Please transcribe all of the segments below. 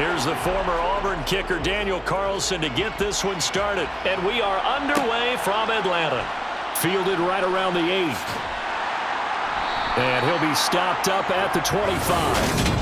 Here's the former Auburn kicker Daniel Carlson to get this one started. And we are underway from Atlanta. Fielded right around the 8. And he'll be stopped up at the 25.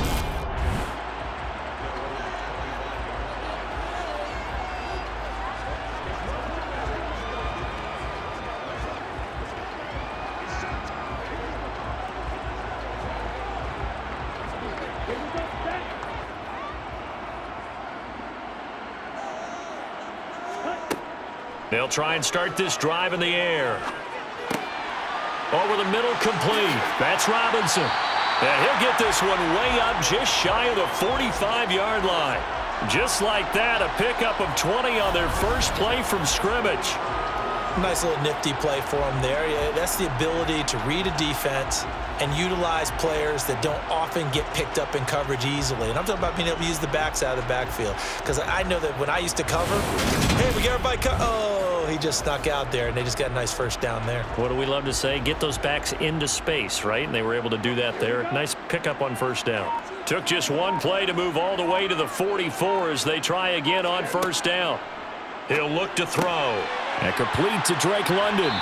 They'll try and start this drive in the air. Over the middle, complete. That's Robinson. And he'll get this one way up just shy of the 45-yard line. Just like that, a pickup of 20 on their first play from scrimmage. Nice little nifty play for him there. Yeah, that's the ability to read a defense and utilize players that don't often get picked up in coverage easily. And I'm talking about being able to use the backside of the backfield. Because I know that when I used to cover, hey, we got everybody oh, he just snuck out there, and they just got a nice first down there. What do we love to say? Get those backs into space, right? And they were able to do that there. Nice pickup on first down. Took just one play to move all the way to the 44 as they try again on first down. He'll look to throw. And complete to Drake London.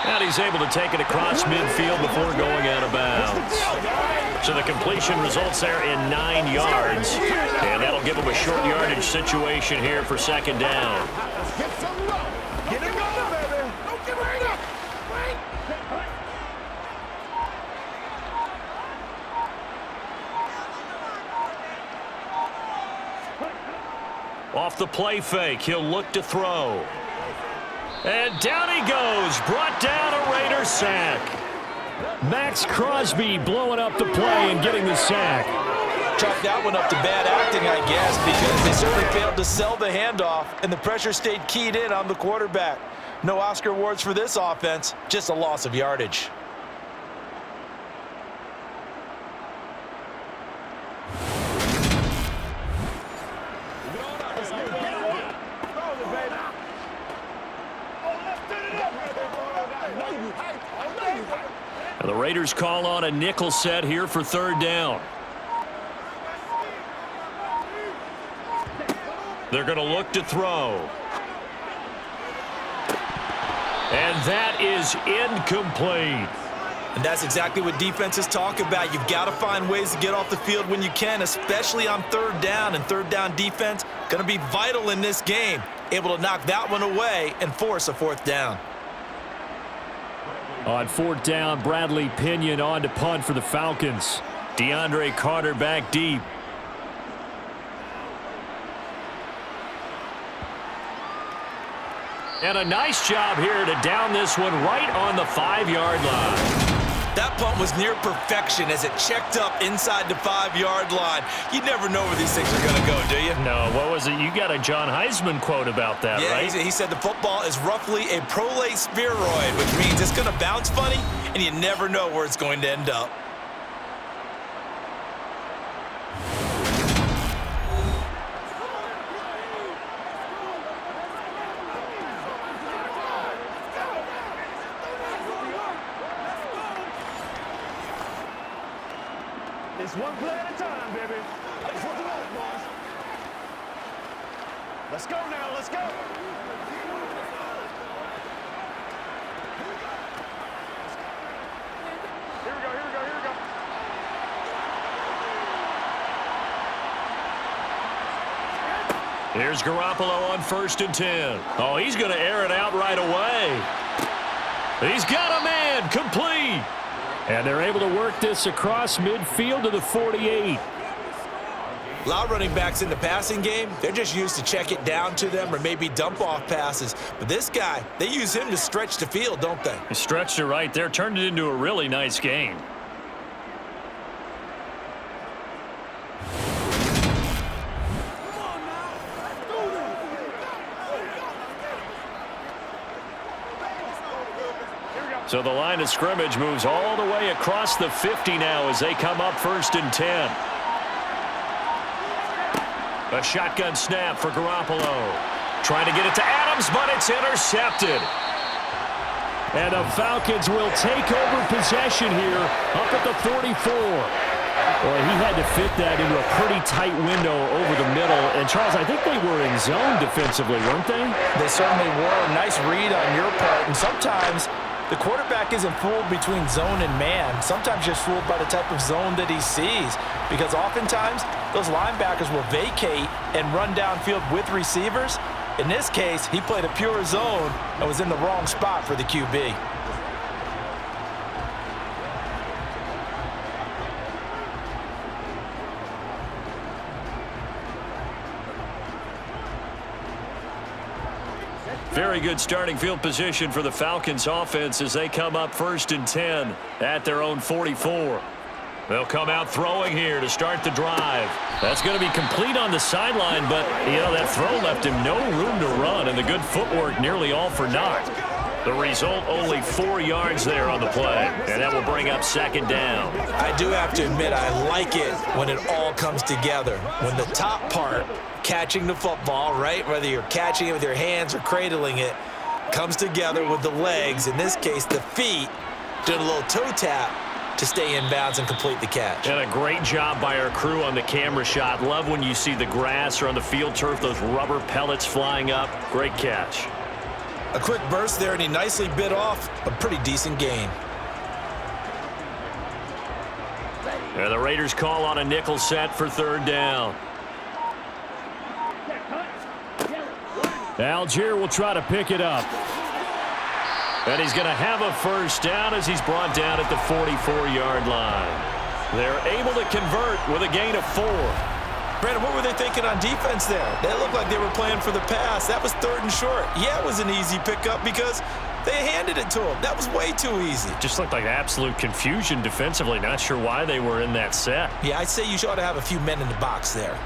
And he's able to take it across midfield before going out of bounds. So the completion results there in 9 yards. And that'll give him a short yardage situation here for second down. Get him going, baby. Don't get right up. Off the play fake, he'll look to throw. And down he goes, brought down a Raider sack. Max Crosby blowing up the play and getting the sack. Chalk that one up to bad acting, I guess, because they certainly failed to sell the handoff, and the pressure stayed keyed in on the quarterback. No Oscar awards for this offense, just a loss of yardage. And the Raiders call on a nickel set here for third down. They're going to look to throw. And that is incomplete. And that's exactly what defenses talk about. You've got to find ways to get off the field when you can, especially on third down. And third down defense going to be vital in this game. Able to knock that one away and force a fourth down. On fourth down, Bradley Pinion on to punt for the Falcons. DeAndre Carter back deep. And a nice job here to down this one right on the 5-yard line. That punt was near perfection as it checked up inside the 5-yard line. You never know where these things are going to go, do you? No, what was it? You got a John Heisman quote about that, right? Yeah, he said the football is roughly a prolate spheroid, which means it's going to bounce funny, and you never know where it's going to end up. It's one play at a time, baby. That's what the roll, boys. Let's go now, let's go. Here we go, here we go, here we go. Here's Garoppolo on 1st and 10. Oh, he's going to air it out right away. He's got a man, complete. And they're able to work this across midfield to the 48. A lot of running backs in the passing game, they're just used to check it down to them or maybe dump off passes. But this guy, they use him to stretch the field, don't they? He stretched it right there, turned it into a really nice game. So the line of scrimmage moves all the way across the 50 now as they come up 1st and 10. A shotgun snap for Garoppolo. Trying to get it to Adams, but it's intercepted. And the Falcons will take over possession here up at the 44. Well, he had to fit that into a pretty tight window over the middle. And, Charles, I think they were in zone defensively, weren't they? They certainly were. Nice read on your part. And sometimes the quarterback isn't fooled between zone and man. Sometimes just fooled by the type of zone that he sees. Because oftentimes, those linebackers will vacate and run downfield with receivers. In this case, he played a pure zone and was in the wrong spot for the QB. Very good starting field position for the Falcons offense as they come up 1st and 10 at their own 44. They'll come out throwing here to start the drive. That's going to be complete on the sideline, but, that throw left him no room to run, and the good footwork nearly all for naught. The result, only 4 yards there on the play, and that will bring up 2nd down. I do have to admit, I like it when it all comes together. When the top part, catching the football, right, whether you're catching it with your hands or cradling it, comes together with the legs, in this case the feet, doing a little toe tap to stay in bounds and complete the catch. And a great job by our crew on the camera shot. Love when you see the grass or on the field turf, those rubber pellets flying up. Great catch. A quick burst there, and he nicely bit off a pretty decent gain. And the Raiders call on a nickel set for 3rd down. Algier will try to pick it up. And he's going to have a 1st down as he's brought down at the 44-yard line. They're able to convert with a gain of 4. Brandon, what were they thinking on defense there? They looked like they were playing for the pass. That was 3rd and short. Yeah, it was an easy pickup because they handed it to him. That was way too easy. Just looked like absolute confusion defensively. Not sure why they were in that set. Yeah, I'd say you ought to have a few men in the box there.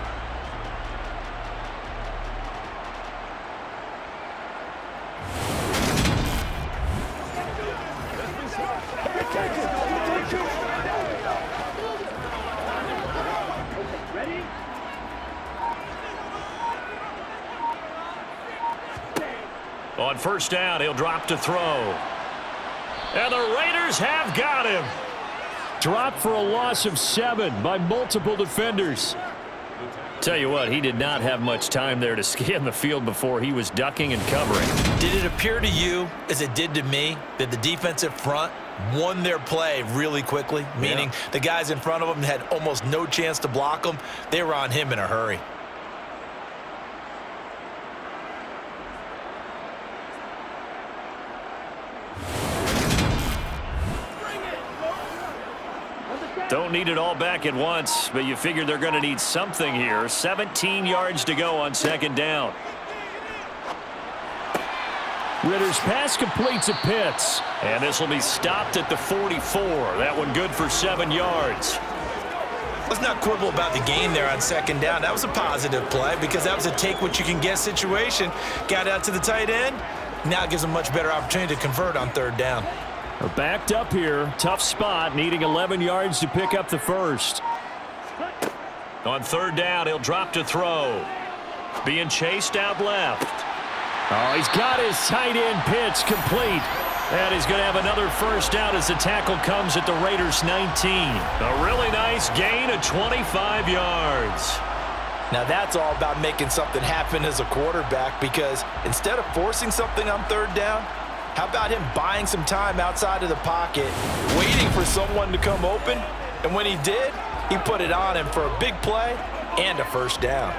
On 1st down, he'll drop to throw. And the Raiders have got him. Dropped for a loss of 7 by multiple defenders. Tell you what, he did not have much time there to scan the field before he was ducking and covering. Did it appear to you, as it did to me, that the defensive front won their play really quickly? Meaning the guys in front of them had almost no chance to block them. They were on him in a hurry. Don't need it all back at once, but you figure they're going to need something here. 17 yards to go on 2nd down. Ritter's pass completes a Pitts. And this will be stopped at the 44. That one good for 7 yards. Let's not quibble about the gain there on 2nd down. That was a positive play because that was a take-what-you-can-get situation. Got out to the tight end. Now it gives them a much better opportunity to convert on 3rd down. They're backed up here. Tough spot, needing 11 yards to pick up the 1st. On 3rd down, he'll drop to throw. Being chased out left. Oh, he's got his tight end pitch complete. And he's going to have another 1st down as the tackle comes at the Raiders' 19. A really nice gain of 25 yards. Now that's all about making something happen as a quarterback, because instead of forcing something on 3rd down, how about him buying some time outside of the pocket, waiting for someone to come open, and when he did, he put it on him for a big play and a 1st down.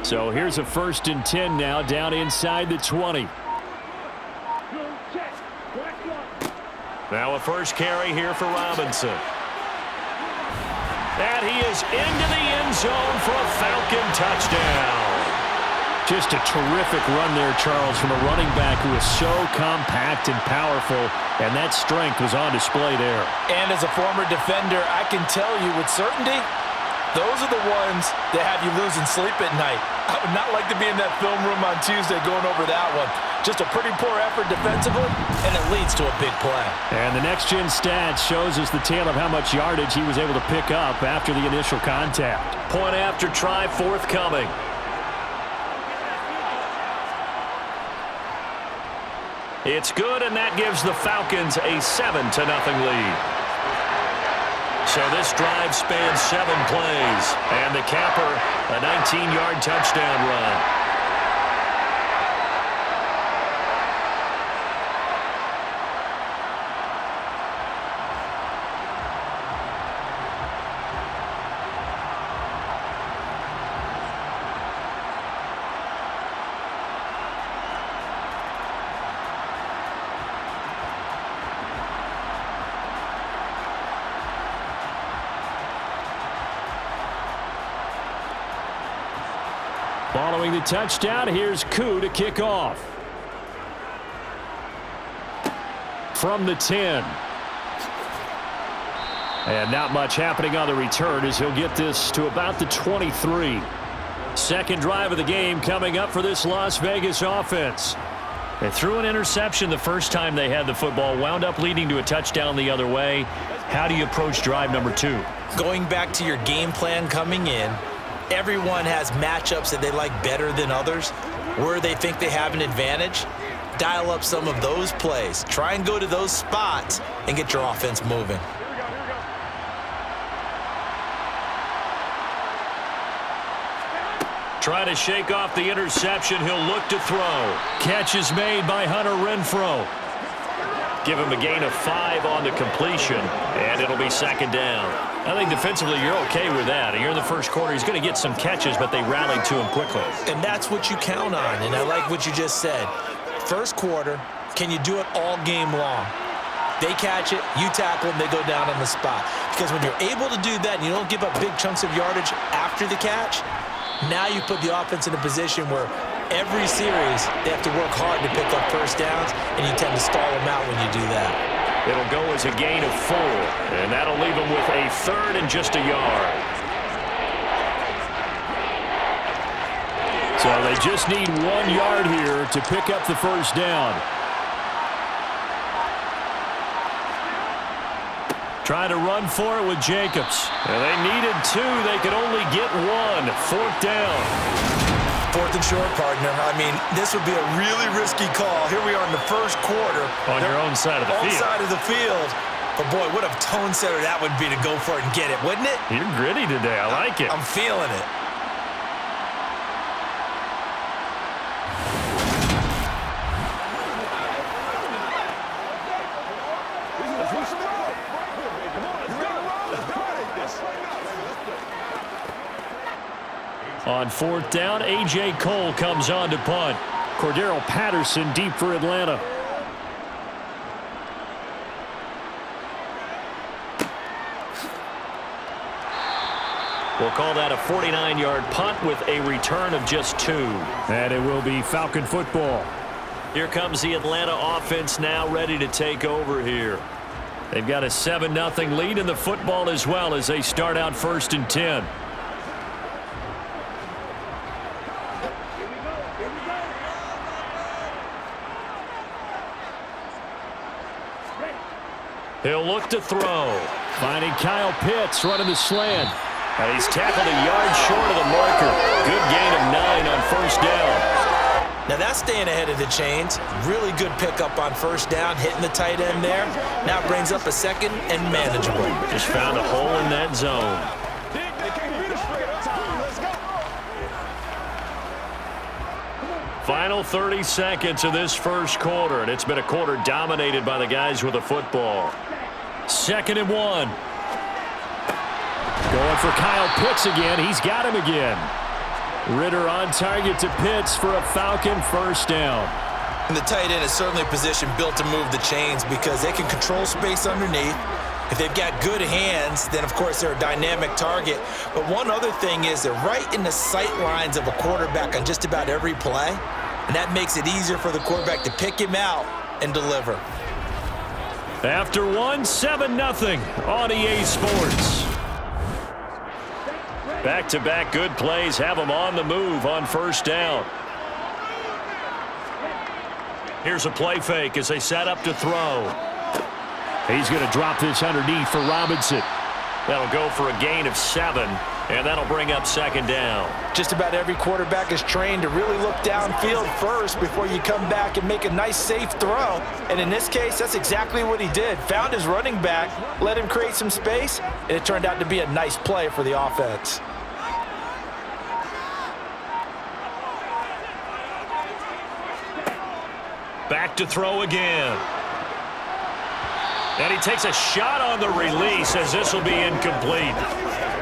So here's a 1st and 10 now, down inside the 20. Now a 1st carry here for Robinson. And he is into the end zone for a Falcon touchdown. Just a terrific run there, Charles, from a running back who is so compact and powerful, and that strength was on display there. And as a former defender, I can tell you with certainty, those are the ones that have you losing sleep at night. I would not like to be in that film room on Tuesday going over that one. Just a pretty poor effort defensively, and it leads to a big play. And the next-gen stats shows us the tale of how much yardage he was able to pick up after the initial contact. Point after try forthcoming. It's good, and that gives the Falcons a 7-0 lead. So this drive spans 7 plays. And the capper, a 19-yard touchdown run. Following the touchdown, here's Koo to kick off. From the 10. And not much happening on the return as he'll get this to about the 23. Second drive of the game coming up for this Las Vegas offense. They threw an interception the first time they had the football, wound up leading to a touchdown the other way. How do you approach drive number 2? Going back to your game plan coming in, everyone has matchups that they like better than others, where they think they have an advantage. Dial up some of those plays. Try and go to those spots and get your offense moving. Try to shake off the interception. He'll look to throw. Catch is made by Hunter Renfrow. Give him a gain of 5 on the completion, and it'll be second down. I think defensively you're okay with that. Here in the first quarter, he's going to get some catches, but they rallied to him quickly. And that's what you count on, and I like what you just said. First quarter, can you do it all game long? They catch it, you tackle them, they go down on the spot. Because when you're able to do that and you don't give up big chunks of yardage after the catch, now you put the offense in a position where every series they have to work hard to pick up first downs, and you tend to stall them out when you do that. It'll go as a gain of 4, and that'll leave them with a third and just a yard. So they just need 1 yard here to pick up the first down. Try to run for it with Jacobs. And they needed 2. They could only get 1. 4th down. 4th and short, partner. I mean, this would be a really risky call. Here we are in the first quarter. On your own side of the field. On side of the field. But, boy, what a tone setter that would be to go for it and get it, wouldn't it? You're gritty today. I like it. I'm feeling it. On 4th down, A.J. Cole comes on to punt. Cordero Patterson deep for Atlanta. We'll call that a 49-yard punt with a return of just 2. And it will be Falcon football. Here comes the Atlanta offense now ready to take over here. They've got a 7-0 lead in the football as well as they start out 1st and 10. He'll look to throw. Finding Kyle Pitts running the slant. And he's tackled a yard short of the marker. Good gain of 9 on 1st down. Now that's staying ahead of the chains. Really good pickup on 1st down, hitting the tight end there. Now it brings up a 2nd and manageable. Just found a hole in that zone. Final 30 seconds of this first quarter, and it's been a quarter dominated by the guys with the football. 2nd and 1. Going for Kyle Pitts again. He's got him again. Ritter on target to Pitts for a Falcon 1st down. And the tight end is certainly a position built to move the chains because they can control space underneath. If they've got good hands, then of course they're a dynamic target. But one other thing is they're right in the sight lines of a quarterback on just about every play. And that makes it easier for the quarterback to pick him out and deliver. After 1, 7-0 on EA Sports. Back-to-back good plays have them on the move on 1st down. Here's a play fake as they set up to throw. He's going to drop this underneath for Robinson. That'll go for a gain of 7. And that'll bring up second down. Just about every quarterback is trained to really look downfield first before you come back and make a nice, safe throw. And in this case, that's exactly what he did. Found his running back, let him create some space, and it turned out to be a nice play for the offense. Back to throw again. And he takes a shot on the release as this will be incomplete.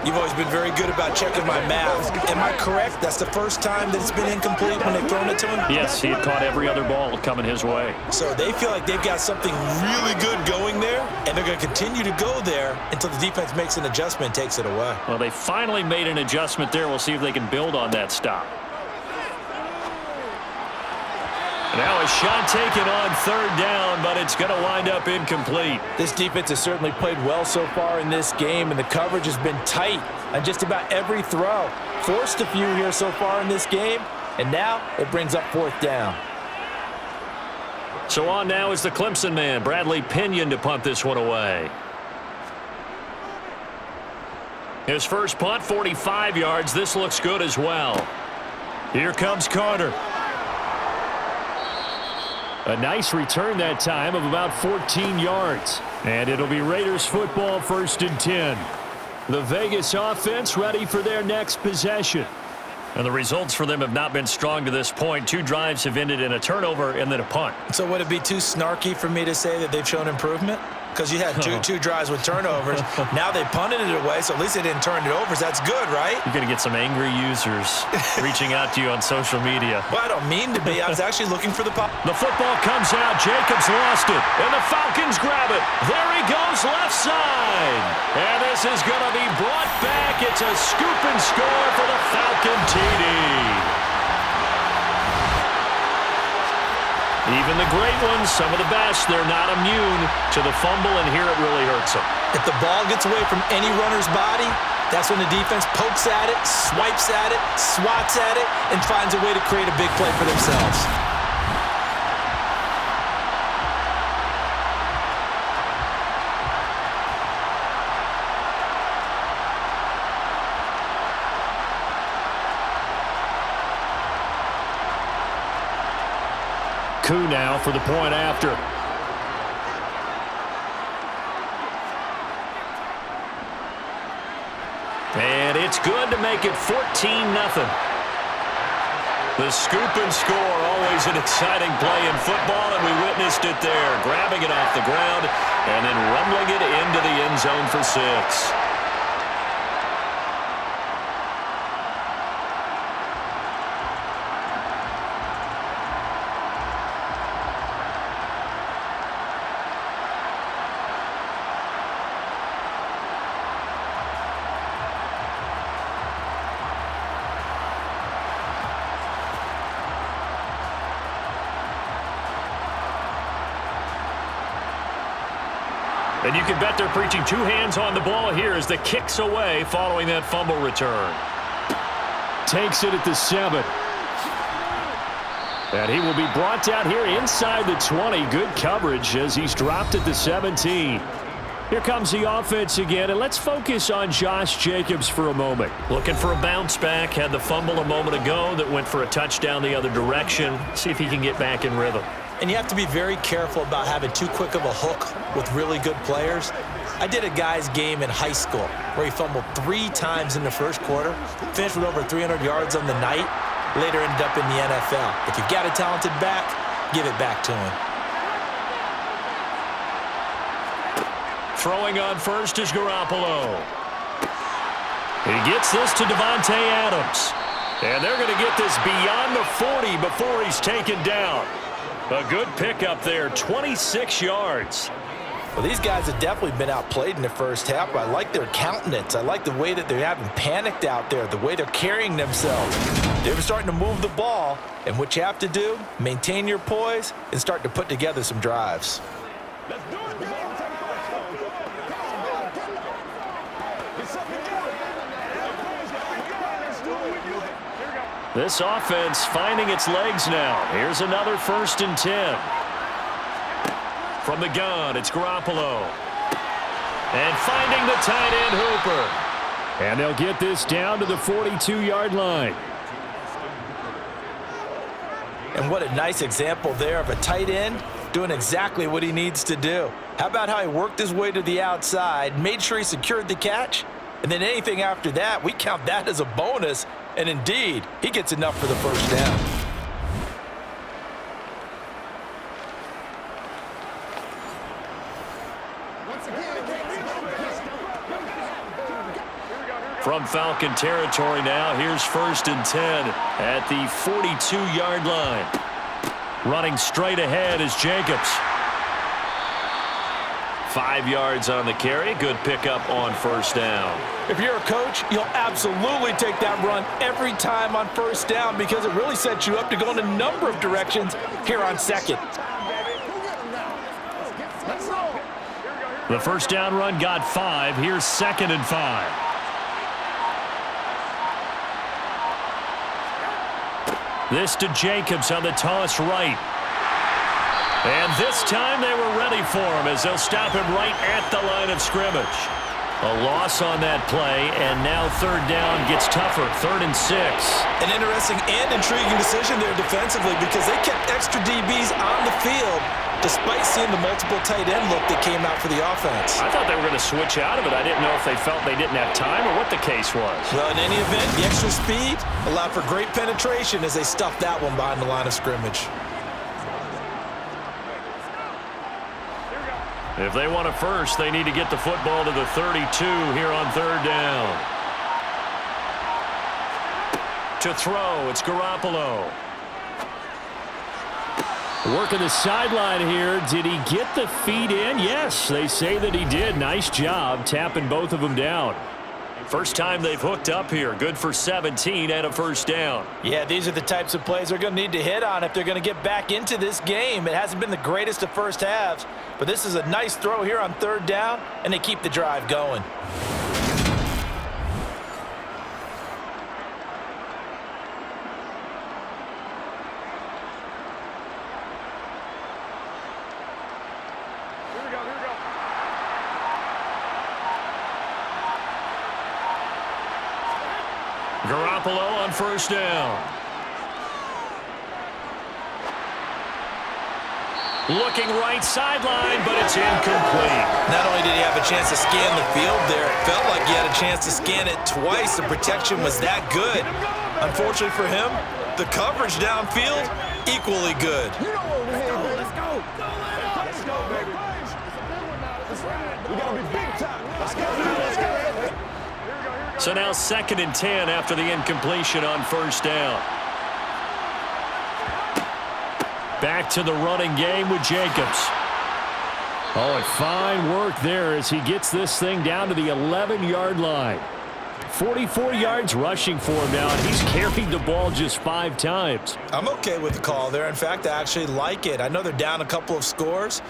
You've always been very good about checking my math. Am I correct? That's the first time that it's been incomplete when they've thrown it to him? Yes, he had caught every other ball coming his way. So they feel like they've got something really good going there, and they're going to continue to go there until the defense makes an adjustment and takes it away. Well, they finally made an adjustment there. We'll see if they can build on that stop. Now a shot taken on third down, but it's going to wind up incomplete. This defense has certainly played well so far in this game, and the coverage has been tight on just about every throw. Forced a few here so far in this game, and now it brings up fourth down. So on now is the Clemson man, Bradley Pinion, to punt this one away. His first punt, 45 yards. This looks good as well. Here comes Carter. A nice return that time of about 14 yards. And it'll be Raiders football, 1st and 10. The Vegas offense ready for their next possession. And the results for them have not been strong to this point. 2 drives have ended in a turnover and then a punt. So would it be too snarky for me to say that they've shown improvement? Because you had two drives with turnovers. Now they punted it away, so at least they didn't turn it over. So that's good, right? You're going to get some angry users reaching out to you on social media. Well, I don't mean to be. I was actually looking for the pop. The football comes out. Jacobs lost it. And the Falcons grab it. There he goes, left side. And this is going to be brought back. It's a scoop and score for the Falcon TD. Even the great ones, some of the best, they're not immune to the fumble, and here it really hurts them. If the ball gets away from any runner's body, that's when the defense pokes at it, swipes at it, swats at it, and finds a way to create a big play for themselves. Coup now for the point after. And it's good to make it 14-0. The scoop and score, always an exciting play in football, and we witnessed it there. Grabbing it off the ground and then rumbling it into the end zone for 6. And you can bet they're preaching 2 hands on the ball here as the kick's away following that fumble return. Takes it at the 7. And he will be brought down here inside the 20. Good coverage as he's dropped at the 17. Here comes the offense again, and let's focus on Josh Jacobs for a moment. Looking for a bounce back. Had the fumble a moment ago that went for a touchdown the other direction. See if he can get back in rhythm. And you have to be very careful about having too quick of a hook with really good players. I did a guy's game in high school where he fumbled 3 times in the first quarter, finished with over 300 yards on the night, later ended up in the NFL. If you've got a talented back, give it back to him. Throwing on first is Garoppolo. He gets this to Devontae Adams. And they're going to get this beyond the 40 before he's taken down. A good pickup there, 26 yards. Well, these guys have definitely been outplayed in the first half, but I like their countenance. I like the way that they haven't panicked out there, the way they're carrying themselves. They're starting to move the ball, and what you have to do, maintain your poise and start to put together some drives. Let's do it. This offense finding its legs now. Here's another 1st and 10. From the gun, it's Garoppolo. And finding the tight end Hooper. And they'll get this down to the 42-yard line. And what a nice example there of a tight end doing exactly what he needs to do. How about how he worked his way to the outside, made sure he secured the catch, and then anything after that, we count that as a bonus. And indeed, he gets enough for the first down. From Falcon territory now, here's 1st and 10 at the 42-yard line. Running straight ahead is Jacobs. 5 yards on the carry. Good pickup on first down. If you're a coach, you'll absolutely take that run every time on first down because it really sets you up to go in a number of directions here on second. The first down run got 5. Here's 2nd and 5. This to Jacobs on the toss right. And this time they were ready for him as they'll stop him right at the line of scrimmage. A loss on that play, and now 3rd down gets tougher, 3rd and 6. An interesting and intriguing decision there defensively because they kept extra DBs on the field despite seeing the multiple tight end look that came out for the offense. I thought they were going to switch out of it. I didn't know if they felt they didn't have time or what the case was. Well, in any event, the extra speed allowed for great penetration as they stuffed that one behind the line of scrimmage. If they want a first, they need to get the football to the 32 here on 3rd down. To throw, it's Garoppolo. Working the sideline here. Did he get the feet in? Yes, they say that he did. Nice job tapping both of them down. First time they've hooked up here. Good for 17 and a first down. Yeah, these are the types of plays they're going to need to hit on if they're going to get back into this game. It hasn't been the greatest of first halves, but this is a nice throw here on 3rd down, and they keep the drive going. Garoppolo on first down. Looking right sideline, but it's incomplete. Not only did he have a chance to scan the field there, it felt like he had a chance to scan it twice. The protection was that good. Unfortunately for him, the coverage downfield, equally good. Let's go. Let's go, baby. We gotta be big time. Let's go. So now 2nd and 10 after the incompletion on first down. Back to the running game with Jacobs. Oh, and fine work there as he gets this thing down to the 11-yard line. 44 yards rushing for him now, and he's carried the ball just 5 times. I'm okay with the call there. In fact, I actually like it. I know they're down a couple of scores,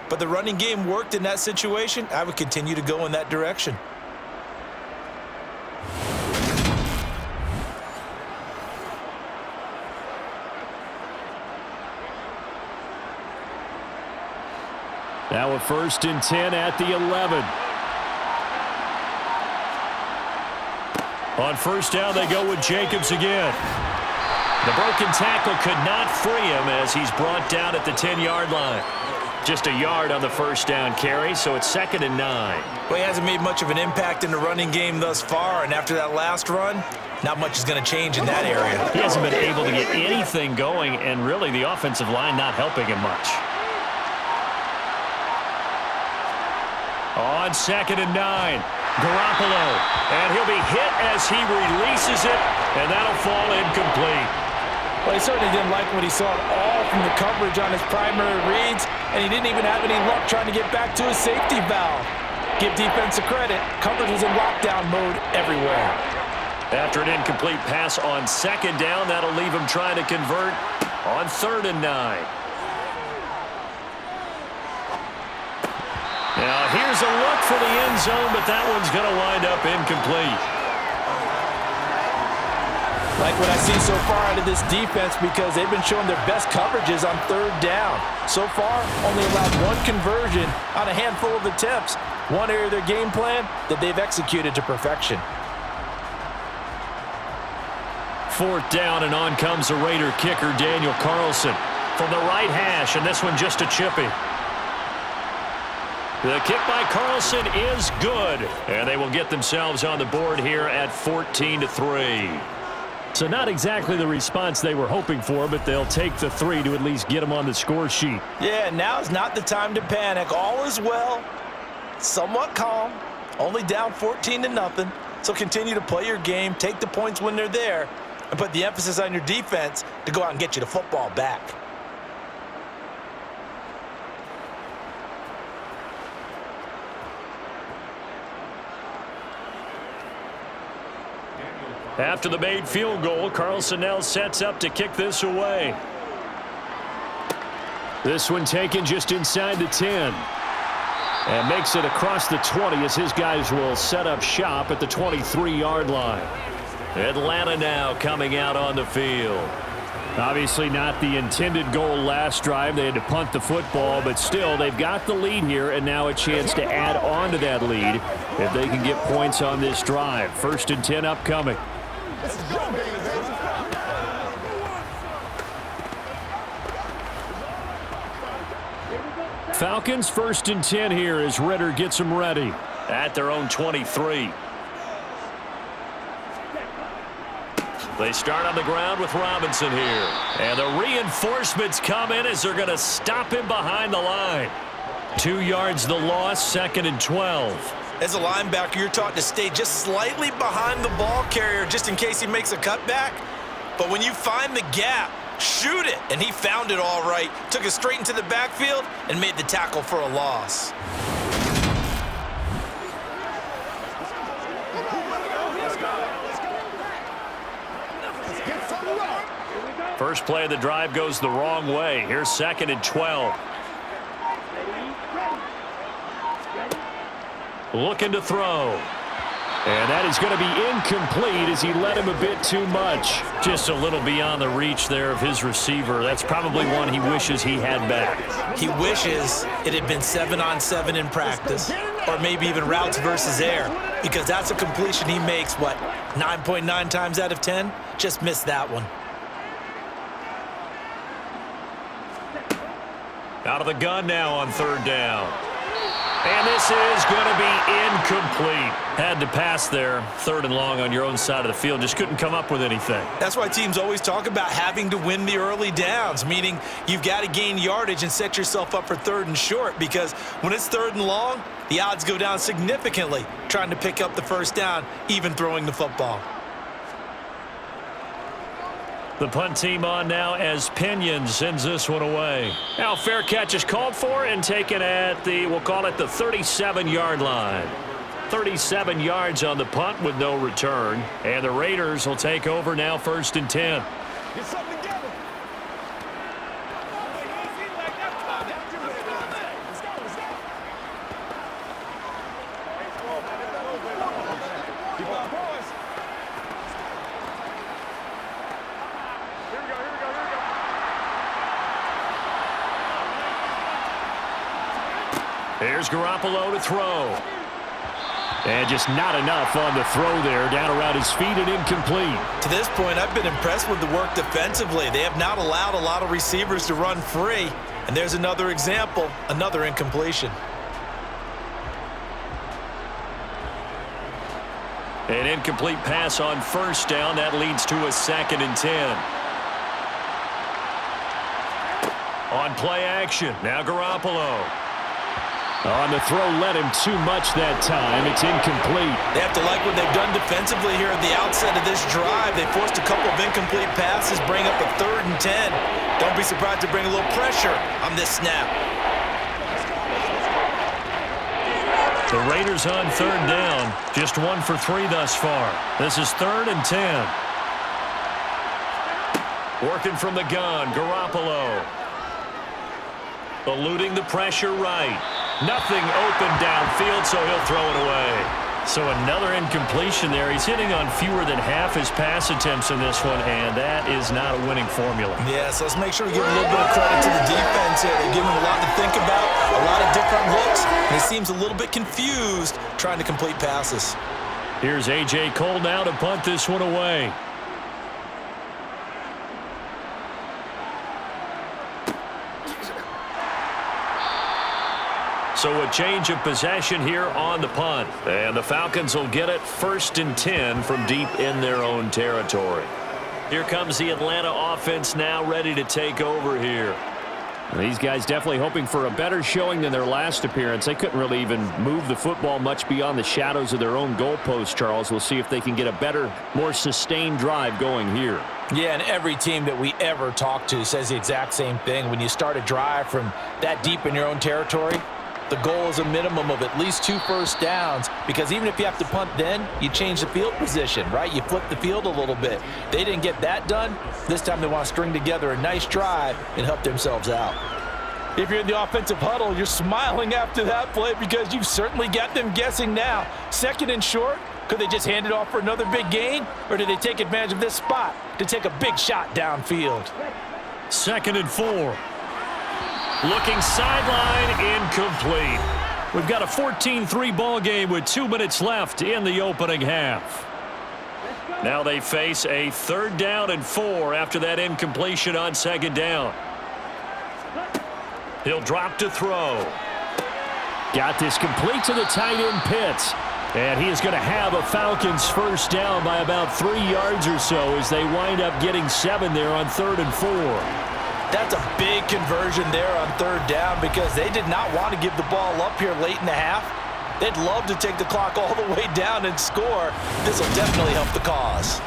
but the running game worked in that situation. I would continue to go in that direction. Now a 1st and 10 at the 11. On first down, they go with Jacobs again. The broken tackle could not free him as he's brought down at the 10-yard line. Just a yard on the first down carry, so it's 2nd and 9. Well, he hasn't made much of an impact in the running game thus far, and after that last run, not much is going to change in that area. He hasn't been able to get anything going, and really the offensive line not helping him much. On 2nd and 9, Garoppolo, and he'll be hit as he releases it, and that'll fall incomplete. Well, he certainly didn't like what he saw at all from the coverage on his primary reads, and he didn't even have any luck trying to get back to his safety valve. Give defense a credit. Coverage was in lockdown mode everywhere. After an incomplete pass on 2nd down, that'll leave him trying to convert on 3rd and 9. Now, here's a look for the end zone, but that one's going to wind up incomplete. Like what I see so far out of this defense because they've been showing their best coverages on 3rd down. So far, only allowed 1 conversion on a handful of attempts. One area of their game plan that they've executed to perfection. 4th down, and on comes the Raider kicker, Daniel Carlson. From the right hash, and this one just a chippy. The kick by Carlson is good, and they will get themselves on the board here at 14-3. So not exactly the response they were hoping for, but they'll take the 3 to at least get them on the score sheet. Yeah, now is not the time to panic. All is well, somewhat calm, only down 14-0. So continue to play your game, take the points when they're there, and put the emphasis on your defense to go out and get you the football back. After the made field goal, Carlson now sets up to kick this away. This one taken just inside the 10. And makes it across the 20 as his guys will set up shop at the 23-yard line. Atlanta now coming out on the field. Obviously not the intended goal last drive. They had to punt the football, but still they've got the lead here and now a chance to add on to that lead if they can get points on this drive. 1st and 10 upcoming. Falcons 1st and 10 here as Ritter gets them ready. At their own 23. They start on the ground with Robinson here. And the reinforcements come in as they're going to stop him behind the line. 2 yards the loss, 2nd and 12. As a linebacker, you're taught to stay just slightly behind the ball carrier just in case he makes a cutback. But when you find the gap, shoot it. And he found it all right. Took it straight into the backfield and made the tackle for a loss. First play of the drive goes the wrong way. Here's 2nd and 12. Looking to throw. And that is going to be incomplete as he led him a bit too much. Just a little beyond the reach there of his receiver. That's probably one he wishes he had back. He wishes it had been 7-on-7 in practice, or maybe even routes versus air, because that's a completion he makes, 9.9 times out of 10? Just missed that one. Out of the gun now on 3rd down. And this is going to be incomplete. Had to pass there, 3rd and long on your own side of the field. Just couldn't come up with anything. That's why teams always talk about having to win the early downs, meaning you've got to gain yardage and set yourself up for 3rd and short, because when it's 3rd and long, the odds go down significantly trying to pick up the 1st down, even throwing the football. The punt team on now as Pinion sends this one away. Now fair catch is called for and taken at the, we'll call it the 37-yard line. 37 yards on the punt with no return. And the Raiders will take over now 1st and 10. Get something together. Here's Garoppolo to throw. And just not enough on the throw there. Down around his feet and incomplete. To this point, I've been impressed with the work defensively. They have not allowed a lot of receivers to run free. And there's another example, another incompletion. An incomplete pass on 1st down. That leads to a 2nd and 10. On play action, now Garoppolo. On the throw, led him too much that time. It's incomplete. They have to like what they've done defensively here at the outset of this drive. They forced a couple of incomplete passes, bring up a 3rd and 10. Don't be surprised to bring a little pressure on this snap. The Raiders on 3rd down, just 1 for 3 thus far. This is 3rd and 10. Working from the gun, Garoppolo. Eluding the pressure right. Nothing open downfield, so he'll throw it away. So another incompletion there. He's hitting on fewer than half his pass attempts in this one, and that is not a winning formula. Yeah, so let's make sure we give a little bit of credit to the defense here. They're giving him a lot to think about, a lot of different looks, and he seems a little bit confused trying to complete passes. Here's A.J. Cole now to punt this one away. So a change of possession here on the punt. And the Falcons will get it 1st and 10 from deep in their own territory. Here comes the Atlanta offense now ready to take over here. These guys definitely hoping for a better showing than their last appearance. They couldn't really even move the football much beyond the shadows of their own goalpost, Charles. We'll see if they can get a better, more sustained drive going here. Yeah, and every team that we ever talk to says the exact same thing. When you start a drive from that deep in your own territory, the goal is a minimum of at least 2 first downs, because even if you have to punt then, you change the field position, right? You flip the field a little bit. They didn't get that done. This time they want to string together a nice drive and help themselves out. If you're in the offensive huddle, you're smiling after that play because you've certainly got them guessing now. 2nd and short, could they just hand it off for another big gain? Or do they take advantage of this spot to take a big shot downfield? 2nd and 4. Looking sideline, incomplete. We've got a 14-3 ball game with 2 minutes left in the opening half. Now they face a 3rd down and 4 after that incompletion on 2nd down. He'll drop to throw. Got this complete to the tight end Pitts. And he is going to have a Falcons 1st down by about 3 yards or so as they wind up getting 7 there on 3rd and 4. That's a big conversion there on 3rd down because they did not want to give the ball up here late in the half. They'd love to take the clock all the way down and score. This will definitely help the cause.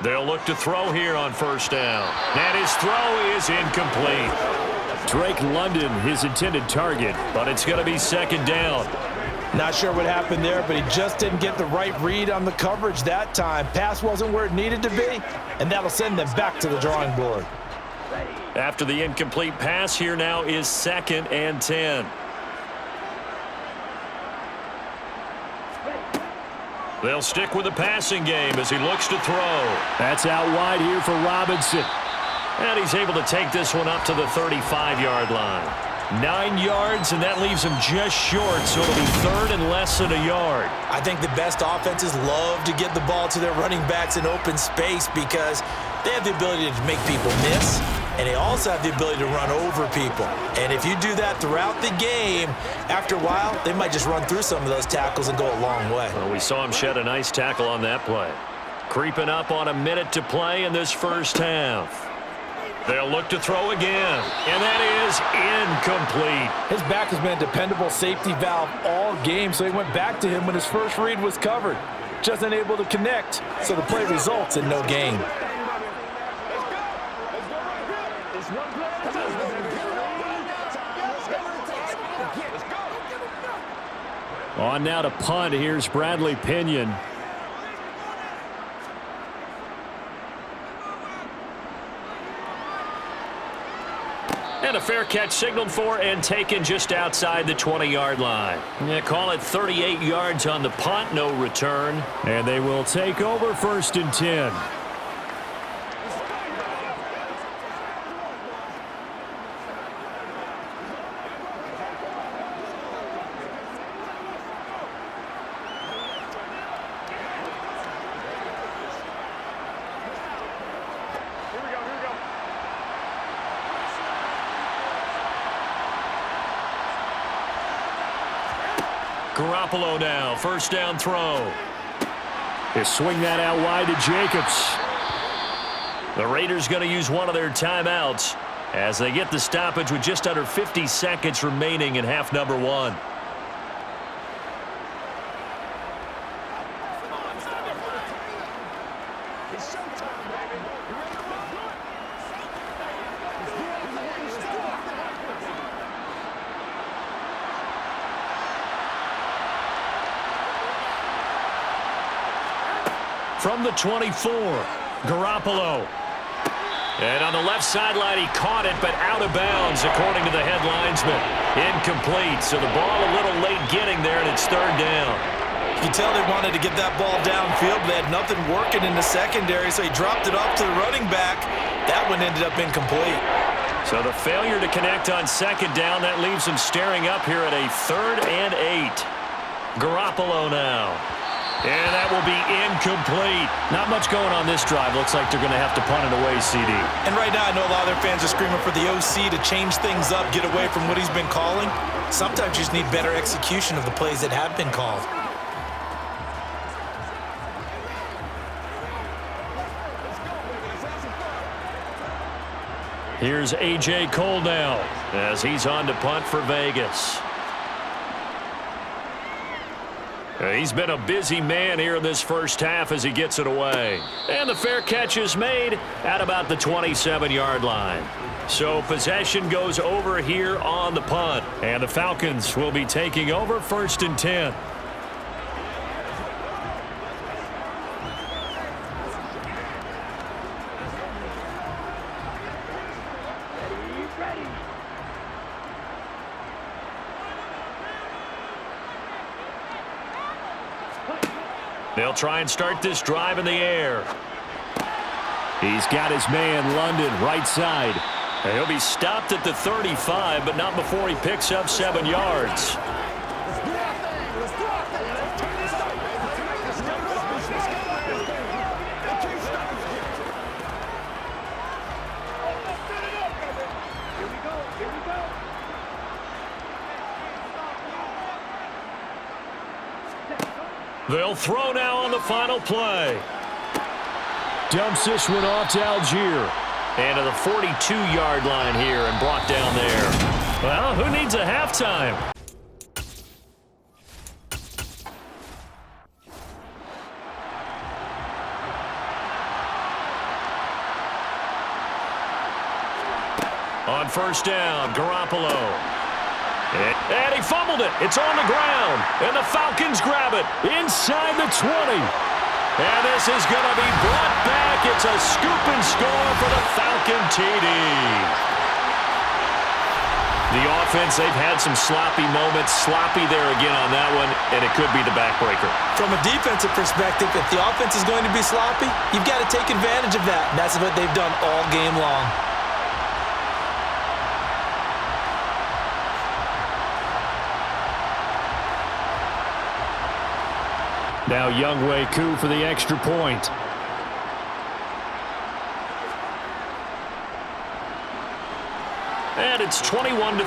They'll look to throw here on 1st down. And his throw is incomplete. Drake London, his intended target, but it's going to be 2nd down. Not sure what happened there, but he just didn't get the right read on the coverage that time. Pass wasn't where it needed to be, and that'll send them back to the drawing board. After the incomplete pass, here now is 2nd and 10. They'll stick with the passing game as he looks to throw. That's out wide here for Robinson. And he's able to take this one up to the 35-yard line. 9 yards, and that leaves him just short, so it'll be 3rd and less than a yard. I think the best offenses love to get the ball to their running backs in open space because they have the ability to make people miss, and they also have the ability to run over people. And if you do that throughout the game, after a while, they might just run through some of those tackles and go a long way. Well, we saw him shed a nice tackle on that play. Creeping up on a minute to play in this 1st half. They'll look to throw again, and that is incomplete. His back has been a dependable safety valve all game, so he went back to him when his first read was covered. Just unable to connect, so the play results in no gain. On now to punt. Here's Bradley Pinion. And a fair catch signaled for and taken just outside the 20-yard line. Yeah, call it 38 yards on the punt, no return. And they will take over 1st and 10. Garoppolo now, 1st down throw. They swing that out wide to Jacobs. The Raiders going to use one of their timeouts as they get the stoppage with just under 50 seconds remaining in half number 1. From the 24, Garoppolo. And on the left sideline, he caught it, but out of bounds, according to the head linesman. Incomplete, so the ball a little late getting there, and it's 3rd down. You can tell they wanted to get that ball downfield, but they had nothing working in the secondary, so he dropped it off to the running back. That one ended up incomplete. So the failure to connect on second down, that leaves them staring up here at a 3rd and 8. Garoppolo now. And that will be incomplete. Not much going on this drive. Looks like they're going to have to punt it away, CD. And right now, I know a lot of their fans are screaming for the OC to change things up, get away from what he's been calling. Sometimes you just need better execution of the plays that have been called. Here's A.J. Cole now as he's on to punt for Vegas. He's been a busy man here in this first half as he gets it away. And the fair catch is made at about the 27-yard line. So possession goes over here on the punt. And the Falcons will be taking over 1st and 10. They'll try and start this drive in the air. He's got his man, London, right side. And he'll be stopped at the 35, but not before he picks up 7 yards. They'll throw now on the final play. Dumps this one off to Algier. And to the 42-yard line here and brought down there. Well, who needs a halftime? On 1st down, Garoppolo. And he fumbled it. It's on the ground. And the Falcons grab it inside the 20. And this is going to be brought back. It's a scoop and score for the Falcon TD. The offense, they've had some sloppy moments. Sloppy there again on that one, and it could be the backbreaker. From a defensive perspective, if the offense is going to be sloppy, you've got to take advantage of that. And that's what they've done all game long. Now Younghoe Koo for the extra point. And it's 21-3.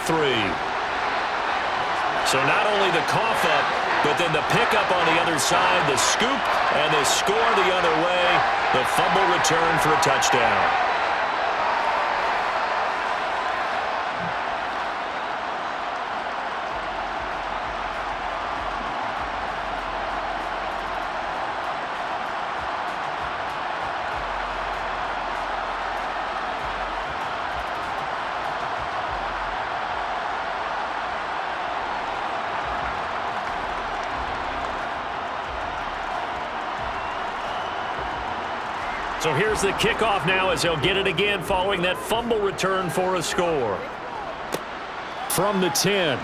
So not only the cough up, but then the pickup on the other side, the scoop, and the score the other way. The fumble return for a touchdown. So here's the kickoff now as he'll get it again following that fumble return for a score. From the 10.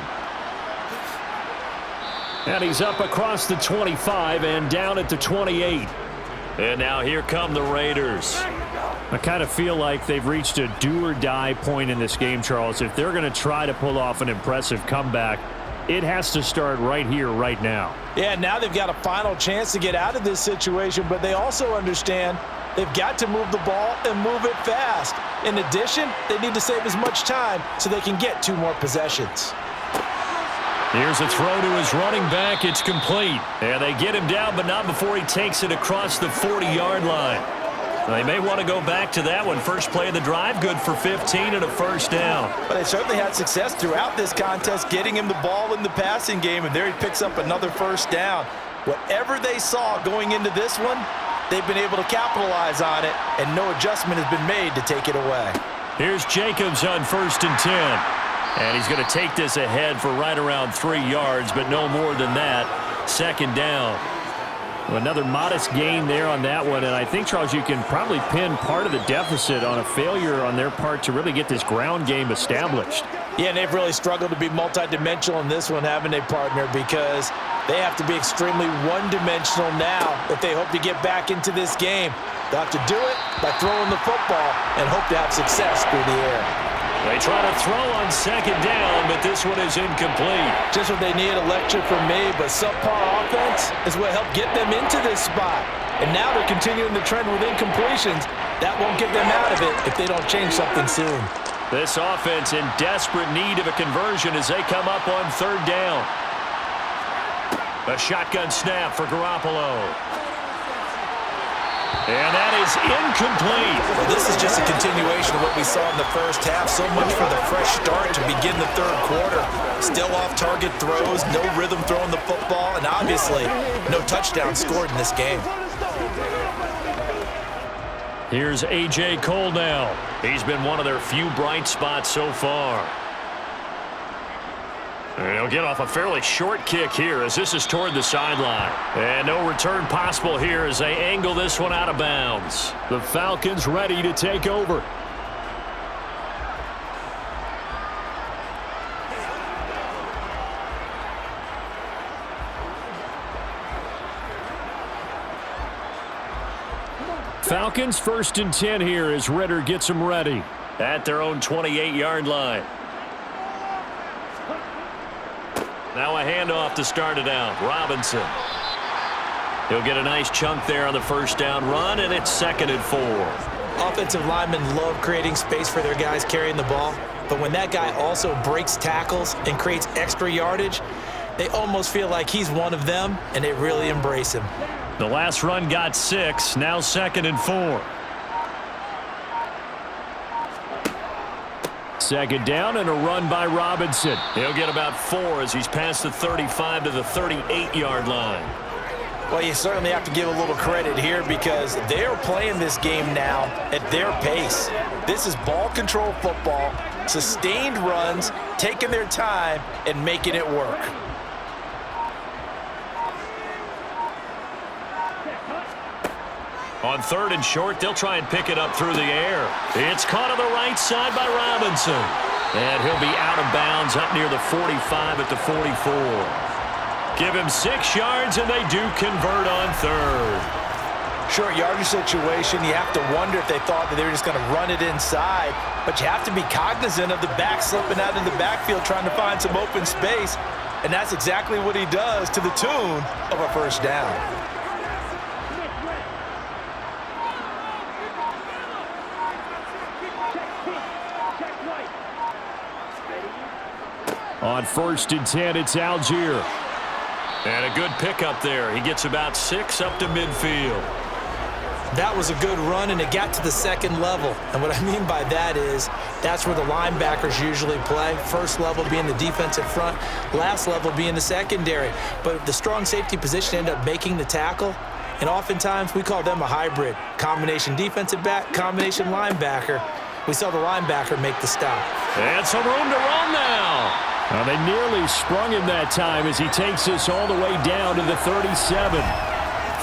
And he's up across the 25 and down at the 28. And now here come the Raiders. I kind of feel like they've reached a do-or-die point in this game, Charles. If they're going to try to pull off an impressive comeback, it has to start right here, right now. Yeah, now they've got a final chance to get out of this situation, but they also understand they've got to move the ball and move it fast. In addition, they need to save as much time so they can get 2 more possessions. Here's a throw to his running back. It's complete. And they get him down, but not before he takes it across the 40-yard line. They may want to go back to that one. First play of the drive, good for 15 and a first down. But they certainly had success throughout this contest, getting him the ball in the passing game, and there he picks up another first down. Whatever they saw going into this one, they've been able to capitalize on it, and no adjustment has been made to take it away. Here's Jacobs on 1st and 10. And he's going to take this ahead for right around 3 yards, but no more than that. 2nd down. Well, another modest gain there on that one, and I think, Charles, you can probably pin part of the deficit on a failure on their part to really get this ground game established. Yeah, and they've really struggled to be multidimensional in this one, haven't they, partner? Because they have to be extremely one-dimensional now if they hope to get back into this game. They'll have to do it by throwing the football and hope to have success through the air. They try to throw on second down, but this one is incomplete. Just what they need, a lecture from me, but subpar offense is what helped get them into this spot. And now they're continuing the trend with incompletions. That won't get them out of it if they don't change something soon. This offense in desperate need of a conversion as they come up on third down. A shotgun snap for Garoppolo. And that is incomplete. Well, this is just a continuation of what we saw in the first half. So much for the fresh start to begin the third quarter. Still off-target throws, no rhythm throwing the football, and obviously no touchdown scored in this game. Here's A.J. Cole now. He's been one of their few bright spots so far. And he'll get off a fairly short kick here as this is toward the sideline. And no return possible here as they angle this one out of bounds. The Falcons ready to take over. Falcons 1st and 10 here as Ritter gets them ready. At their own 28-yard line. Now a handoff to start it out. Robinson. He'll get a nice chunk there on the first down run, and it's 2nd and 4. Offensive linemen love creating space for their guys carrying the ball, but when that guy also breaks tackles and creates extra yardage, they almost feel like he's one of them, and they really embrace him. The last run got 6, now 2nd and 4. 2nd down and a run by Robinson. He'll get about 4 as he's past the 35 to the 38-yard line. Well, you certainly have to give a little credit here because they're playing this game now at their pace. This is ball control football, sustained runs, taking their time and making it work. On 3rd and short, they'll try and pick it up through the air. It's caught on the right side by Robinson. And he'll be out of bounds up near the 45 at the 44. Give him 6 yards, and they do convert on 3rd. Short yardage situation, you have to wonder if they thought that they were just going to run it inside. But you have to be cognizant of the back slipping out in the backfield trying to find some open space. And that's exactly what he does to the tune of a first down. On 1st and 10, it's Algier. And a good pickup there. He gets about 6 up to midfield. That was a good run, and it got to the 2nd level. And what I mean by that is that's where the linebackers usually play. First level being the defensive front, last level being the secondary. But the strong safety position ended up making the tackle, and oftentimes we call them a hybrid. Combination defensive back, combination linebacker. We saw the linebacker make the stop. And some room to run now. Well, they nearly sprung him that time as he takes this all the way down to the 37.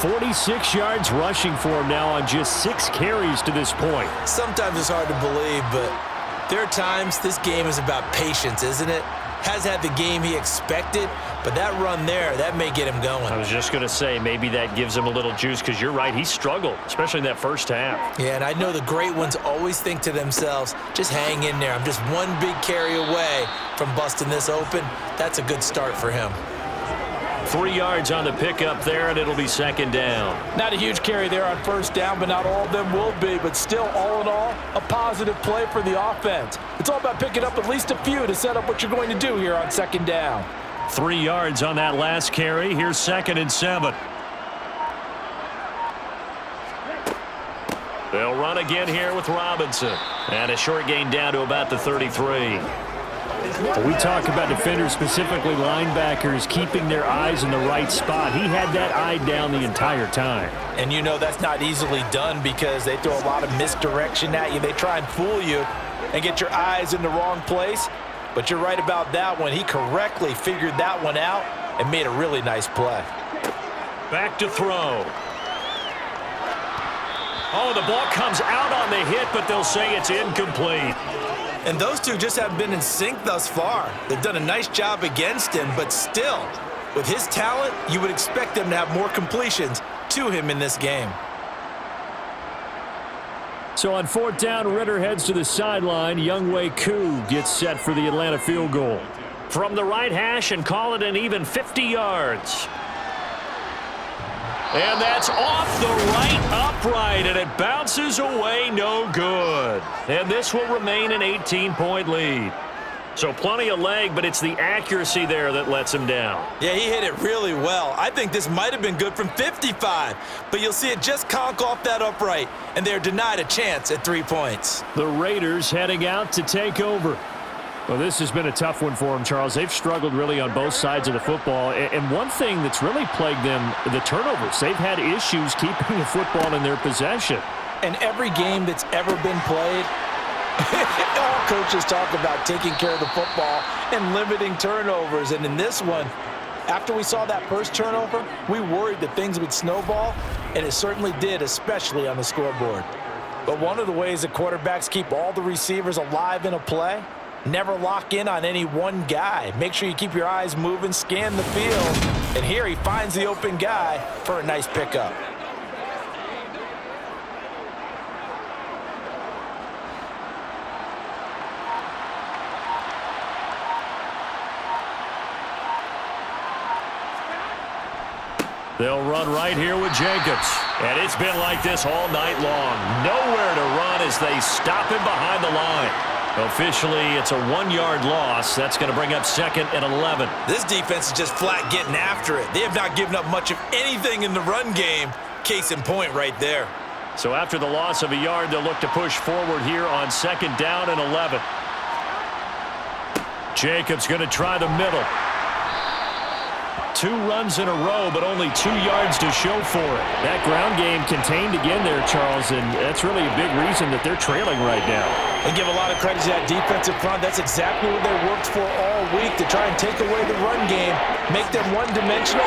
46 yards rushing for him now on just 6 carries to this point. Sometimes it's hard to believe, but there are times this game is about patience, isn't it? Has had the game he expected, but that run there, that may get him going. I was just going to say, maybe that gives him a little juice because you're right, he struggled, especially in that first half. Yeah, and I know the great ones always think to themselves, just hang in there. I'm just one big carry away from busting this open. That's a good start for him. 3 yards on the pickup there, and it'll be 2nd down. Not a huge carry there on first down, but not all of them will be. But still, all in all, a positive play for the offense. It's all about picking up at least a few to set up what you're going to do here on 2nd down. 3 yards on that last carry. Here's 2nd and 7. They'll run again here with Robinson. And a short gain down to about the 33. We talk about defenders, specifically linebackers, keeping their eyes in the right spot. He had that eye down the entire time. And you know that's not easily done because they throw a lot of misdirection at you. They try and fool you and get your eyes in the wrong place. But you're right about that one. He correctly figured that one out and made a really nice play. Back to throw. Oh, the ball comes out on the hit, but they'll say it's incomplete. And those two just haven't been in sync thus far. They've done a nice job against him, but still, with his talent, you would expect them to have more completions to him in this game. So on 4th down, Ritter heads to the sideline. Younghoe Koo gets set for the Atlanta field goal. From the right hash and call it an even 50 yards. And that's off the right upright, and it bounces away no good. And this will remain an 18-point lead. So plenty of leg, but it's the accuracy there that lets him down. Yeah, he hit it really well. I think this might have been good from 55, but you'll see it just conk off that upright, and they're denied a chance at 3 points. The Raiders heading out to take over. Well, this has been a tough one for them, Charles. They've struggled really on both sides of the football. And one thing that's really plagued them, the turnovers. They've had issues keeping the football in their possession. And every game that's ever been played, all coaches talk about taking care of the football and limiting turnovers. And in this one, after we saw that first turnover, we worried that things would snowball, and it certainly did, especially on the scoreboard. But one of the ways that quarterbacks keep all the receivers alive in a play, never lock in on any one guy. Make sure you keep your eyes moving, scan the field, and here he finds the open guy for a nice pickup. They'll run right here with Jacobs. And it's been like this all night long. Nowhere to run as they stop him behind the line. Officially, it's a 1-yard loss. That's going to bring up 2nd and 11. This defense is just flat getting after it. They have not given up much of anything in the run game. Case in point right there. So after the loss of a yard, they'll look to push forward here on 2nd down and 11. Jacobs going to try the middle. 2 runs in a row, but only 2 yards to show for it. That ground game contained again there, Charles, and that's really a big reason that they're trailing right now. And give a lot of credit to that defensive front. That's exactly what they worked for all week, to try and take away the run game, make them one-dimensional.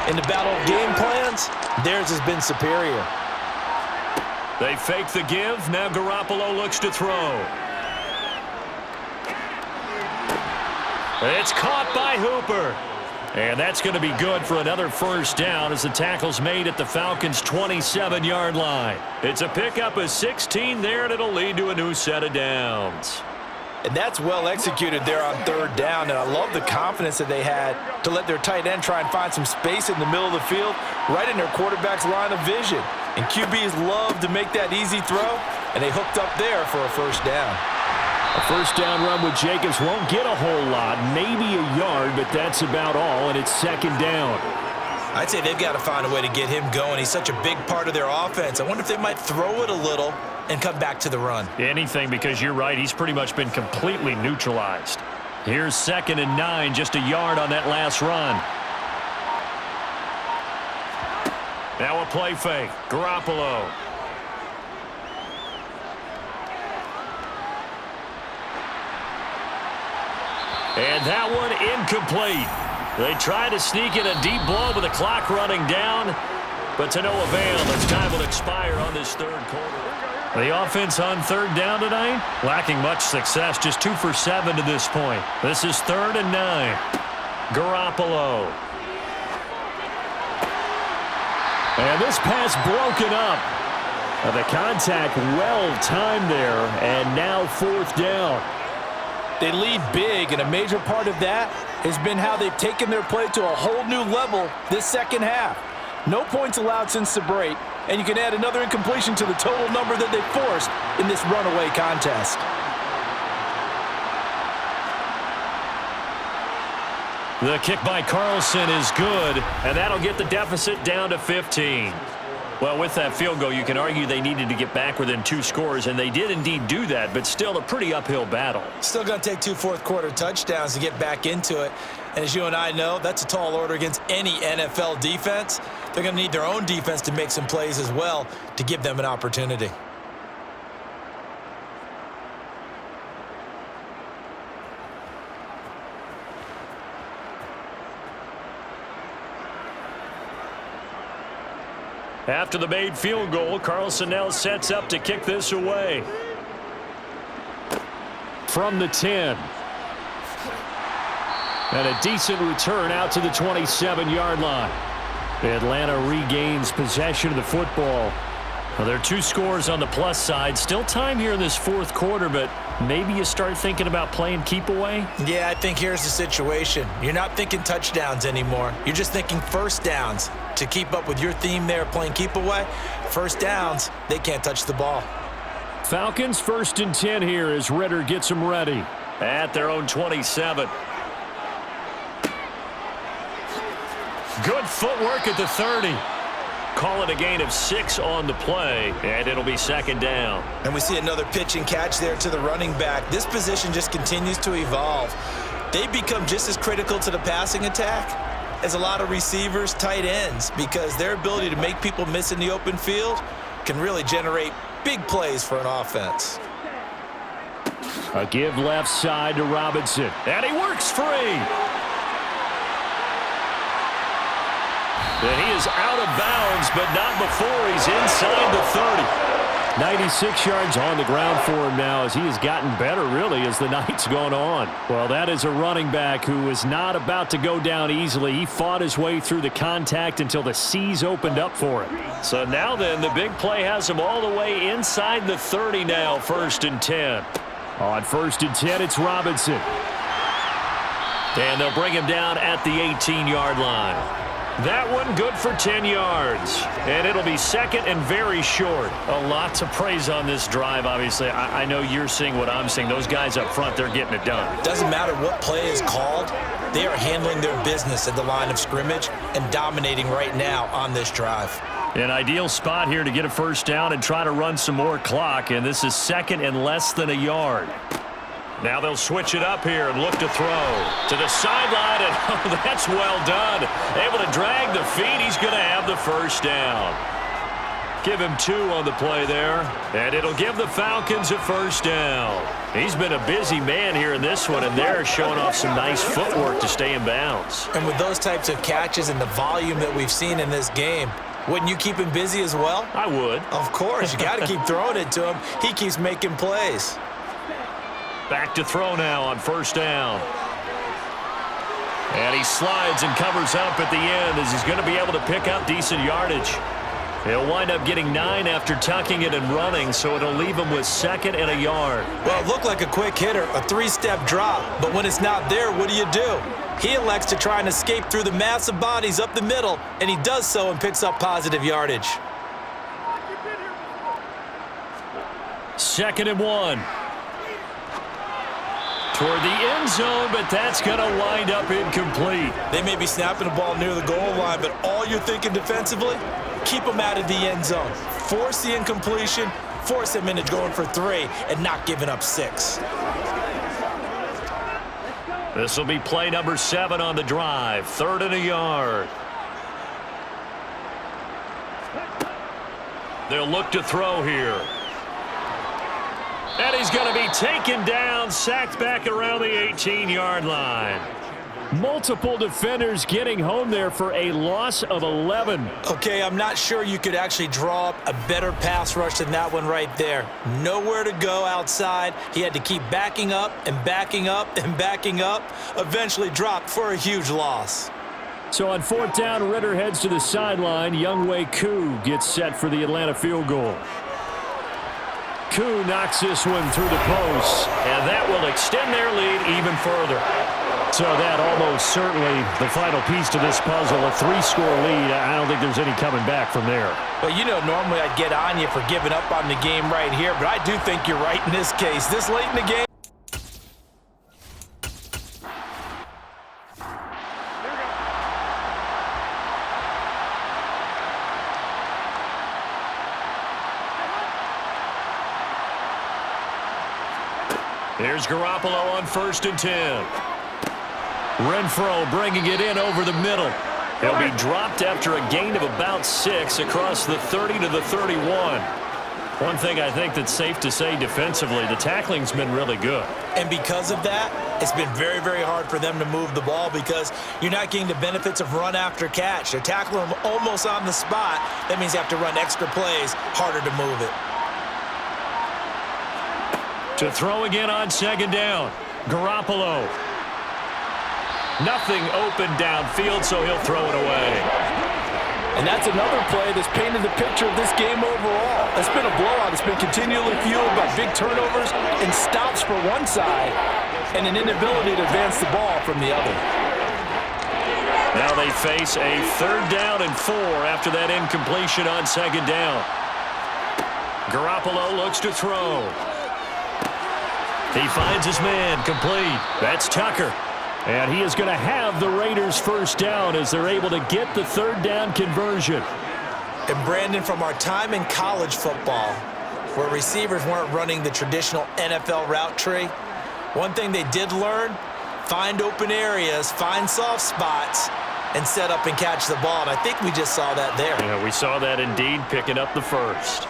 In the battle of game plans, theirs has been superior. They fake the give. Now Garoppolo looks to throw. It's caught by Hooper. And that's going to be good for another first down as the tackle's made at the Falcons' 27-yard line. It's a pickup of 16 there, and it'll lead to a new set of downs. And that's well executed there on 3rd down, and I love the confidence that they had to let their tight end try and find some space in the middle of the field, right in their quarterback's line of vision. And QBs love to make that easy throw, and they hooked up there for a first down. A first down run with Jacobs won't get a whole lot, maybe a yard, but that's about all, and it's 2nd down. I'd say they've got to find a way to get him going. He's such a big part of their offense. I wonder if they might throw it a little and come back to the run. Anything, because you're right, he's pretty much been completely neutralized. Here's 2nd and 9, just a yard on that last run. Now a play fake. Garoppolo. And that one incomplete. They try to sneak in a deep blow with the clock running down, but to no avail as time will expire on this 3rd quarter. The offense on 3rd down tonight, lacking much success, just 2 for 7 to this point. This is 3rd and 9. Garoppolo. And this pass broken up. The contact well timed there, and now 4th down. They lead big, and a major part of that has been how they've taken their play to a whole new level this second half. No points allowed since the break, and you can add another incompletion to the total number that they forced in this runaway contest. The kick by Carlson is good, and that'll get the deficit down to 15. Well, with that field goal, you can argue they needed to get back within 2 scores, and they did indeed do that, but still a pretty uphill battle. Still going to take 2 fourth-quarter touchdowns to get back into it. And as you and I know, that's a tall order against any NFL defense. They're going to need their own defense to make some plays as well to give them an opportunity. After the made field goal, Carlson now sets up to kick this away. From the 10. And a decent return out to the 27-yard line. Atlanta regains possession of the football. Well, there are 2 scores on the plus side. Still time here in this fourth quarter, but maybe you start thinking about playing keep away? Yeah, I think here's the situation. You're not thinking touchdowns anymore. You're just thinking first downs. To keep up with your theme there, playing keep away, first downs, they can't touch the ball. Falcons 1st and 10 here as Ritter gets them ready. At their own 27. Good footwork at the 30. Call it a gain of 6 on the play, and it'll be 2nd down. And we see another pitch and catch there to the running back. This position just continues to evolve. They become just as critical to the passing attack as a lot of receivers, tight ends, because their ability to make people miss in the open field can really generate big plays for an offense. A give left side to Robinson. And he works free. And he is out of bounds, but not before he's inside the 30. 96 yards on the ground for him now as he has gotten better, really, as the night's gone on. Well, that is a running back who is not about to go down easily. He fought his way through the contact until the seas opened up for him. So now then, the big play has him all the way inside the 30 now, 1st and 10. On 1st and 10, it's Robinson. And they'll bring him down at the 18-yard line. That one good for 10 yards. And it'll be 2nd and very short. A lot to praise on this drive, obviously. I know you're seeing what I'm seeing. Those guys up front, they're getting it done. Doesn't matter what play is called. They are handling their business at the line of scrimmage and dominating right now on this drive. An ideal spot here to get a 1st down and try to run some more clock. And this is 2nd and less than a yard. Now they'll switch it up here and look to throw to the sideline, and oh, that's well done. Able to drag the feet. He's going to have the 1st down. Give him 2 on the play there, and it'll give the Falcons a 1st down. He's been a busy man here in this one, and they're showing off some nice footwork to stay in bounds. And with those types of catches and the volume that we've seen in this game, wouldn't you keep him busy as well? I would. Of course. You got to keep throwing it to him. He keeps making plays. Back to throw now on 1st down. And he slides and covers up at the end as he's going to be able to pick up decent yardage. He'll wind up getting 9 after tucking it and running, so it'll leave him with 2nd and a yard. Well, it looked like a quick hitter, a 3-step drop, but when it's not there, what do? He elects to try and escape through the massive bodies up the middle, and he does so and picks up positive yardage. 2nd and 1. Toward the end zone, but that's going to wind up incomplete. They may be snapping the ball near the goal line, but all you're thinking defensively, keep them out of the end zone. Force the incompletion, force them into going for 3, and not giving up 6. This will be play number 7 on the drive. 3rd and a yard. They'll look to throw here. And he's going to be taken down, sacked back around the 18-yard line. Multiple defenders getting home there for a loss of 11. Okay, I'm not sure you could actually draw up a better pass rush than that one right there. Nowhere to go outside. He had to keep backing up and backing up and backing up. Eventually dropped for a huge loss. So on 4th down, Ritter heads to the sideline. Younghoe Koo gets set for the Atlanta field goal. Koo knocks this one through the post, and that will extend their lead even further. So that almost certainly the final piece to this puzzle, a 3-score lead. I don't think there's any coming back from there. Well, you know, normally I'd get on you for giving up on the game right here, but I do think you're right in this case. This late in the game. Here's Garoppolo on 1st and 10. Renfro bringing it in over the middle. He'll be dropped after a gain of about 6 across the 30 to the 31. One thing I think that's safe to say defensively, the tackling's been really good. And because of that, it's been very, very hard for them to move the ball because you're not getting the benefits of run after catch. They're tackling them almost on the spot. That means you have to run extra plays, harder to move it. To throw again on 2nd down. Garoppolo. Nothing open downfield, so he'll throw it away. And that's another play that's painted the picture of this game overall. It's been a blowout. It's been continually fueled by big turnovers and stops for one side and an inability to advance the ball from the other. Now they face a 3rd down and 4 after that incompletion on 2nd down. Garoppolo looks to throw. He finds his man, complete. That's Tucker. And he is going to have the Raiders 1st down as they're able to get the 3rd down conversion. And Brandon, from our time in college football, where receivers weren't running the traditional NFL route tree, one thing they did learn, find open areas, find soft spots, and set up and catch the ball. And I think we just saw that there. Yeah, we saw that indeed, picking up the 1st.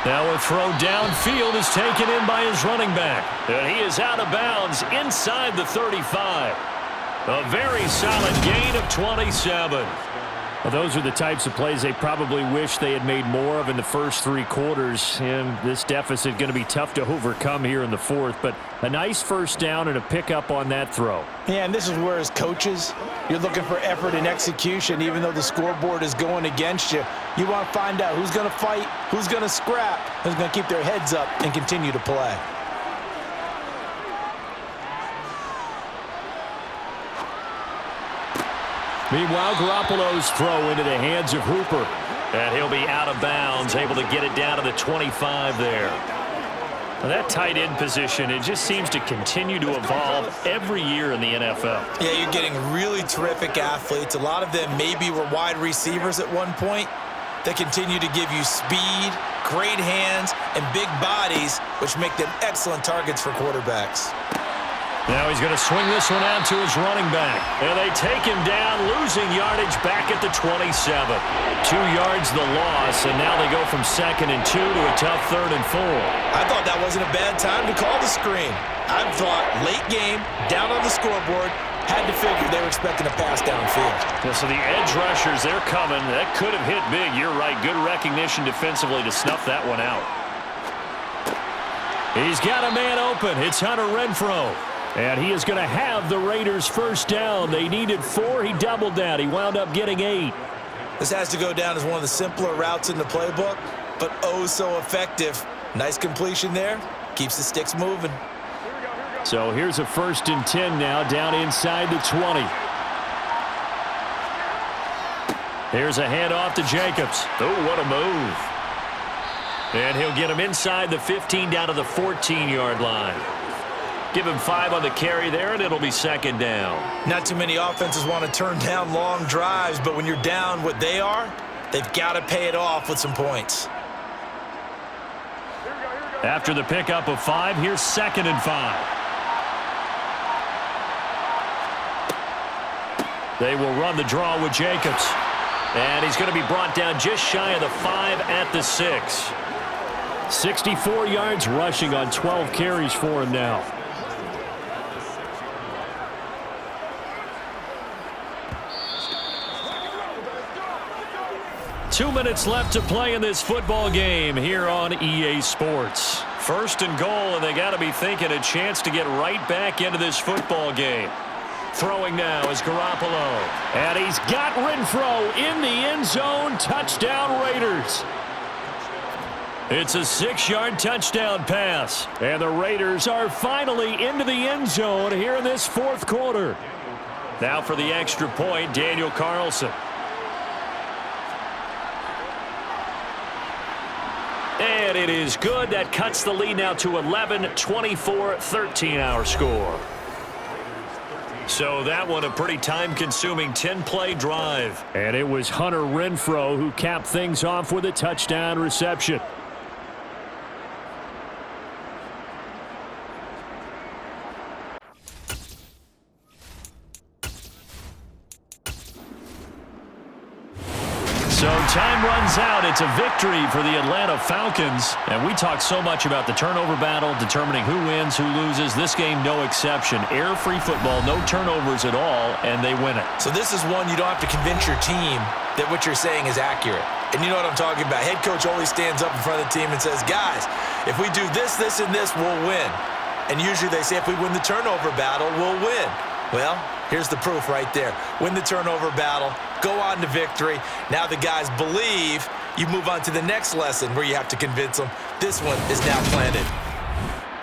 Now a throw downfield is taken in by his running back. And he is out of bounds inside the 35. A very solid gain of 27. Well, those are the types of plays they probably wish they had made more of in the first 3 quarters. And this deficit going to be tough to overcome here in the 4th. But a nice 1st down and a pickup on that throw. Yeah, and this is where, as coaches, you're looking for effort and execution. Even though the scoreboard is going against you, you want to find out who's going to fight, who's going to scrap, who's going to keep their heads up and continue to play. Meanwhile, Garoppolo's throw into the hands of Hooper. And he'll be out of bounds, able to get it down to the 25 there. Now that tight end position, it just seems to continue to evolve every year in the NFL. Yeah, you're getting really terrific athletes. A lot of them maybe were wide receivers at one point. They continue to give you speed, great hands, and big bodies, which make them excellent targets for quarterbacks. Now he's going to swing this one out to his running back. And they take him down, losing yardage back at the 27. 2 yards the loss, and now they go from 2nd and 2 to a tough 3rd and 4. I thought that wasn't a bad time to call the screen. I thought late game, down on the scoreboard, had to figure they were expecting a pass downfield. Yeah, so the edge rushers, they're coming. That could have hit big. You're right. Good recognition defensively to snuff that one out. He's got a man open. It's Hunter Renfrow. And he is going to have the Raiders 1st down. They needed 4. He doubled that. He wound up getting 8. This has to go down as one of the simpler routes in the playbook, but oh so effective. Nice completion there. Keeps the sticks moving. So here's a 1st and 10 now, down inside the 20. Here's a handoff to Jacobs. Oh, what a move. And he'll get him inside the 15 down to the 14-yard line. Give him 5 on the carry there, and it'll be 2nd down. Not too many offenses want to turn down long drives, but when you're down what they are, they've got to pay it off with some points. After the pickup of 5, here's 2nd and 5. They will run the draw with Jacobs. And he's going to be brought down just shy of the 5 at the 6. 64 yards rushing on 12 carries for him now. Two minutes left to play in this football game here on EA Sports. 1st and goal, and they got to be thinking a chance to get right back into this football game. Throwing now is Garoppolo. And he's got Renfrow in the end zone. Touchdown, Raiders. It's a 6-yard touchdown pass. And the Raiders are finally into the end zone here in this 4th quarter. Now for the extra point, Daniel Carlson. And it is good. That cuts the lead now to 11, 24, 13 our score. So that one a pretty time-consuming 10-play drive. And it was Hunter Renfrow who capped things off with a touchdown reception. So time runs out. It's a victory for the Atlanta Falcons. And we talk so much about the turnover battle, determining who wins, who loses. This game, no exception. Error-free football, no turnovers at all, and they win it. So this is one you don't have to convince your team that what you're saying is accurate. And you know what I'm talking about. Head coach always stands up in front of the team and says, guys, if we do this, this, and this, we'll win. And usually they say if we win the turnover battle, we'll win. Well, here's the proof right there. Win the turnover battle, go on to victory. Now the guys believe. You move on to the next lesson where you have to convince them this one is now planted.